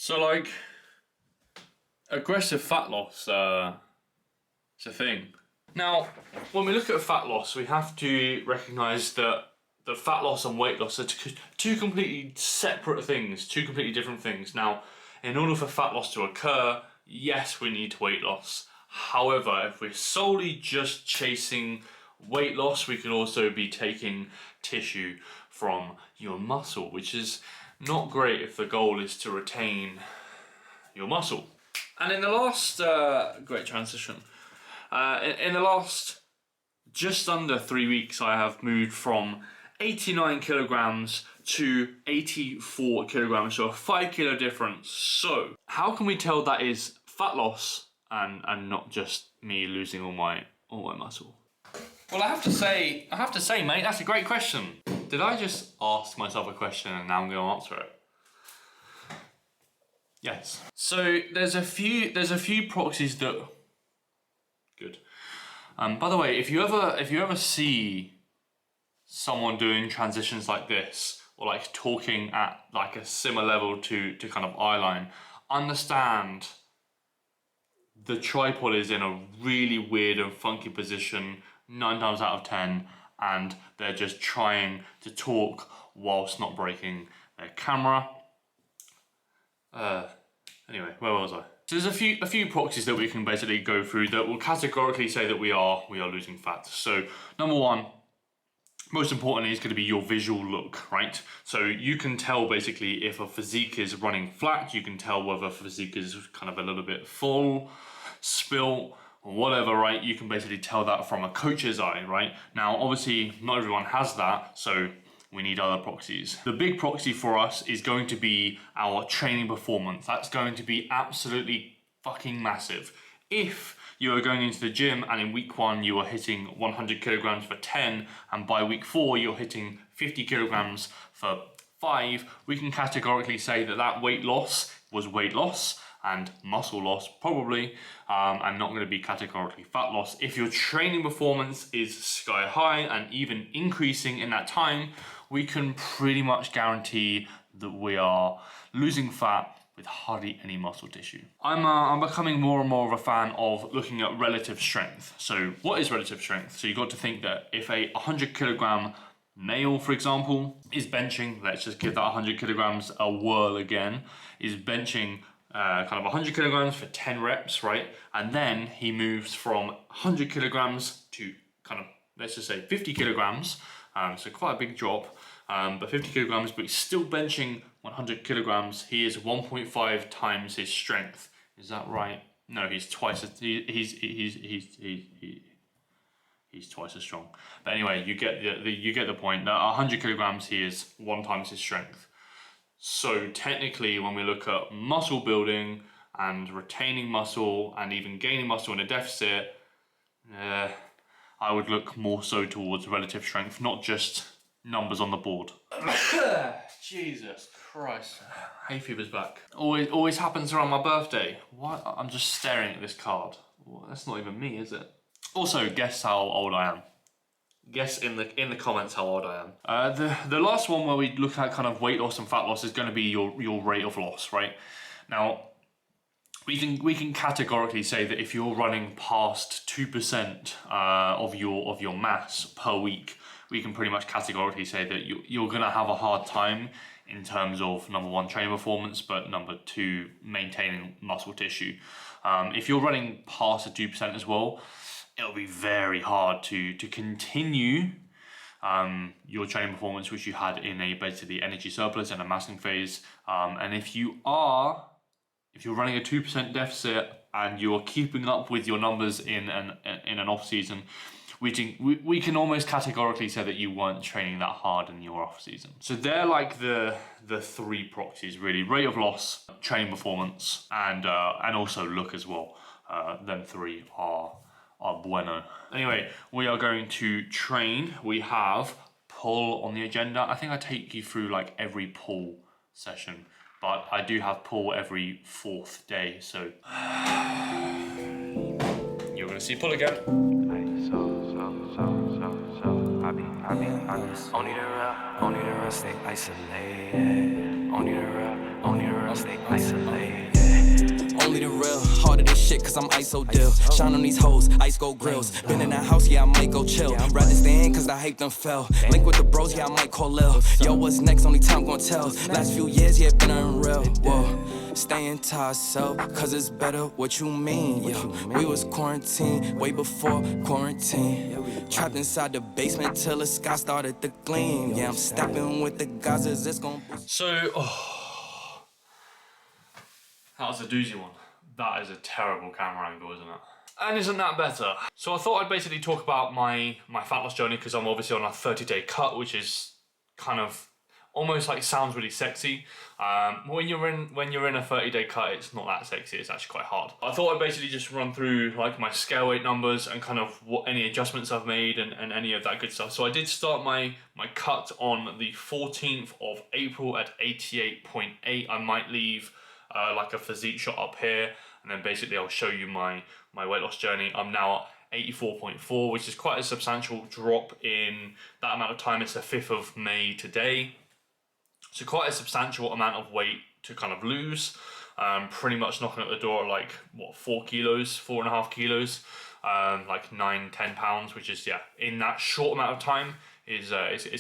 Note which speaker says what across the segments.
Speaker 1: So like, aggressive fat loss, it's a thing. Now, when we look at fat loss, we have to recognise that the fat loss and weight loss are two completely separate things, two completely different things. Now, in order for fat loss to occur, yes, we need weight loss. However, if we're solely just chasing weight loss, we can also be taking tissue from your muscle, which is not great if the goal is to retain your muscle. And in the last, great transition, in the last just under 3 weeks, I have moved from 89 kilograms to 84 kilograms, so a 5 kilo difference. So how can we tell that is fat loss and not just me losing all my muscle? Well, I have to say, mate, that's a great question. Did I just ask myself a question and now I'm going to answer it? Yes. So there's a few proxies that. Good. By the way, if you ever see someone doing transitions like this, or like talking at like a similar level to kind of eyeline, understand the tripod is in a really weird and funky position 9 times out of 10, and they're just trying to talk whilst not breaking their camera. Anyway, where was I? So there's a few proxies that we can basically go through that will categorically say that we are losing fat. So number one, most importantly, is going to be your visual look, right? So you can tell basically if a physique is running flat, you can tell whether a physique is kind of a little bit full, spilt, or whatever, right? You can basically tell that from a coach's eye, right? Now, obviously, not everyone has that, so we need other proxies. The big proxy for us is going to be our training performance. That's going to be absolutely fucking massive. If you are going into the gym and in week 1 you are hitting 100 kilograms for 10, and by week 4 you're hitting 50 kilograms for 5, we can categorically say that that weight loss was weight loss and muscle loss probably, and not going to be categorically fat loss. If your training performance is sky high and even increasing in that time, we can pretty much guarantee that we are losing fat with hardly any muscle tissue. I'm becoming more and more of a fan of looking at relative strength. So what is relative strength? So you've got to think that if a 100 kilogram male, for example, is benching, let's just give that 100 kilograms a whirl again, is benching kind of 100 kilograms for 10 reps, right? And then he moves from 100 kilograms to kind of, let's just say 50 kilograms. So quite a big drop, but 50 kilograms, but he's still benching 100 kilograms. He is 1.5 times his strength. Is that right? No, he's twice as, he's twice as strong. But anyway, you get the point. That 100 kilograms, he is 1 times his strength. So technically, when we look at muscle building and retaining muscle and even gaining muscle in a deficit, I would look more so towards relative strength, not just numbers on the board. Jesus Christ. Hay fever's back. Always happens around my birthday. What? I'm just staring at this card. Well, that's not even me, is it? Also, guess how old I am. Guess in the comments how old I am. The last one where we look at kind of weight loss and fat loss is going to be your rate of loss, right? Now, we can categorically say that if you're running past 2% of your mass per week, we can pretty much categorically say that you're going to have a hard time in terms of, number 1, training performance, but number 2, maintaining muscle tissue. If you're running past the 2% as well, it'll be very hard to continue your training performance which you had in a basically energy surplus and a massing phase. And if you're running a 2% deficit and you're keeping up with your numbers in an off season, we can almost categorically say that you weren't training that hard in your off season. So they're like the 3 proxies really: rate of loss, training performance, and also look as well. Them 3 are bueno. Anyway, we are going to train. We have pull on the agenda. I think I take you through like every pull session, but I do have pull every 4th day, so you're gonna see pull again. Only the real stay isolated. Only the real stay isolated.
Speaker 2: only the real. Hard of this shit, cause I'm ISO deal. Shine on these hoes, ice gold grills. Been in that house, yeah, I might go chill. Rather stay in, cause the hype done fell. Link with the bros, yeah, I might call Lil. Yo, what's next? Only time gon' tell. Last few years, yeah, been unreal. Whoa, staying to ourselves, cause it's better. What you mean? Yeah, we was quarantined way before quarantine. Trapped inside the basement till the sky started to gleam. Yeah, I'm stepping with the Gazas, it's gon' boost.
Speaker 1: So, that was a doozy one. That is a terrible camera angle, isn't it? And isn't that better? So I thought I'd basically talk about my fat loss journey, because I'm obviously on a 30-day cut, which is kind of almost like sounds really sexy. When you're in a 30-day cut, it's not that sexy. It's actually quite hard. I thought I'd basically just run through like my scale weight numbers and kind of what any adjustments I've made and any of that good stuff. So I did start my cut on the 14th of April at 88.8. I might leave like a physique shot up here, and then basically I'll show you my weight loss journey. I'm now at 84.4, which is quite a substantial drop in that amount of time. It's the 5th of May today. So quite a substantial amount of weight to kind of lose. Pretty much knocking at the door at like, what, 4 kilos, 4.5 kilos, like 9-10 pounds, which is, yeah, in that short amount of time is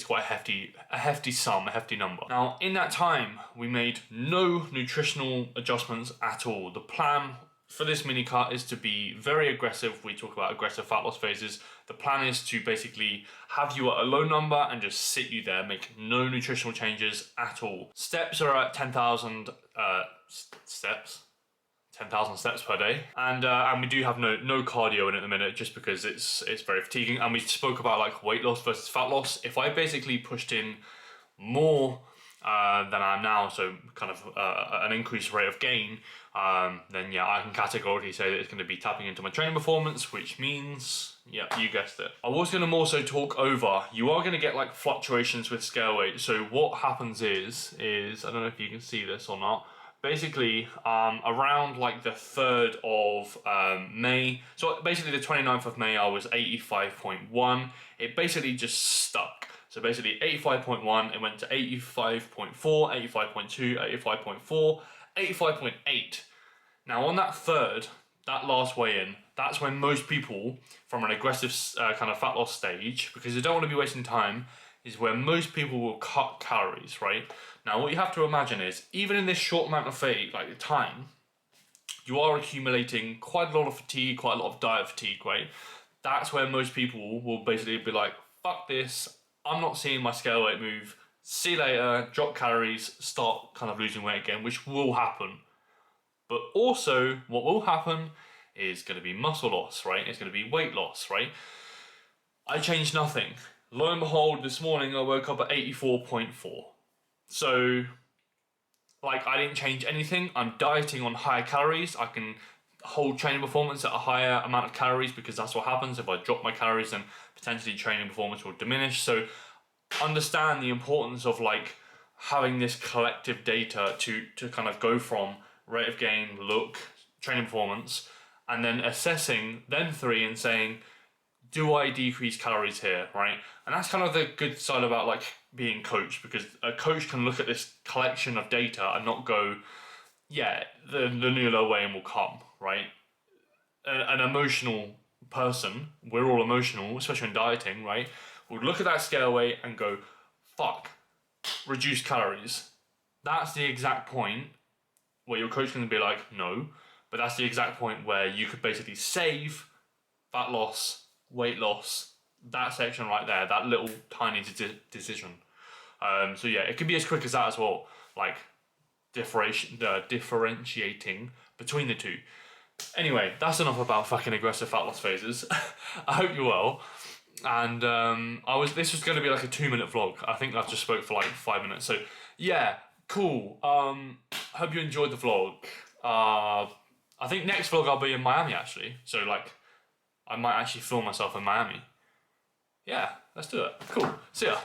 Speaker 1: quite a hefty number. Now, in that time, we made no nutritional adjustments at all. The plan for this mini cut is to be very aggressive. We talk about aggressive fat loss phases. The plan is to basically have you at a low number and just sit you there, make no nutritional changes at all. Steps are at 10,000 steps. 10,000 steps per day, and we do have no cardio in at the minute, just because it's very fatiguing. And we spoke about like weight loss versus fat loss. If I basically pushed in more than I am now, so kind of an increased rate of gain, then yeah, I can categorically say that it's going to be tapping into my training performance, which means, yeah, you guessed it. I was going to more so talk over, you are going to get like fluctuations with scale weight. So what happens is I don't know if you can see this or not. Basically, around like the 3rd of May, so basically the 29th of May, I was 85.1. It basically just stuck. So basically 85.1, it went to 85.4, 85.2, 85.4, 85.8. Now on that 3rd, that last weigh-in, that's when most people from an aggressive kind of fat loss stage, because they don't want to be wasting time, is where most people will cut calories, right? Now, what you have to imagine is, even in this short amount of time, you are accumulating quite a lot of fatigue, quite a lot of diet fatigue, right? That's where most people will basically be like, fuck this, I'm not seeing my scale weight move, see you later, drop calories, start kind of losing weight again, which will happen. But also, what will happen is going to be muscle loss, right? It's going to be weight loss, right? I changed nothing. Lo and behold, this morning I woke up at 84.4. So, like, I didn't change anything. I'm dieting on higher calories. I can hold training performance at a higher amount of calories, because that's what happens. If I drop my calories, then potentially training performance will diminish. So, understand the importance of, like, having this collective data to kind of go from rate of gain, look, training performance, and then assessing them three and saying, do I decrease calories here, right? And that's kind of the good side about like being coached, because a coach can look at this collection of data and not go, yeah, the new low weigh-in will come, right? An emotional person, we're all emotional, especially in dieting, right? Would look at that scale weight and go, fuck, reduce calories. That's the exact point where your coach can be like, no, but that's the exact point where you could basically save fat loss, weight loss, that section right there, that little tiny decision. So yeah, it can be as quick as that as well, like differentiating between the two. Anyway, that's enough about fucking aggressive fat loss phases. I hope you're well. And this was going to be like a 2-minute vlog. I think I've just spoke for like 5 minutes. So yeah, cool. Hope you enjoyed the vlog. I think next vlog I'll be in Miami actually. So like, I might actually film myself in Miami. Yeah, let's do it. Cool. See ya.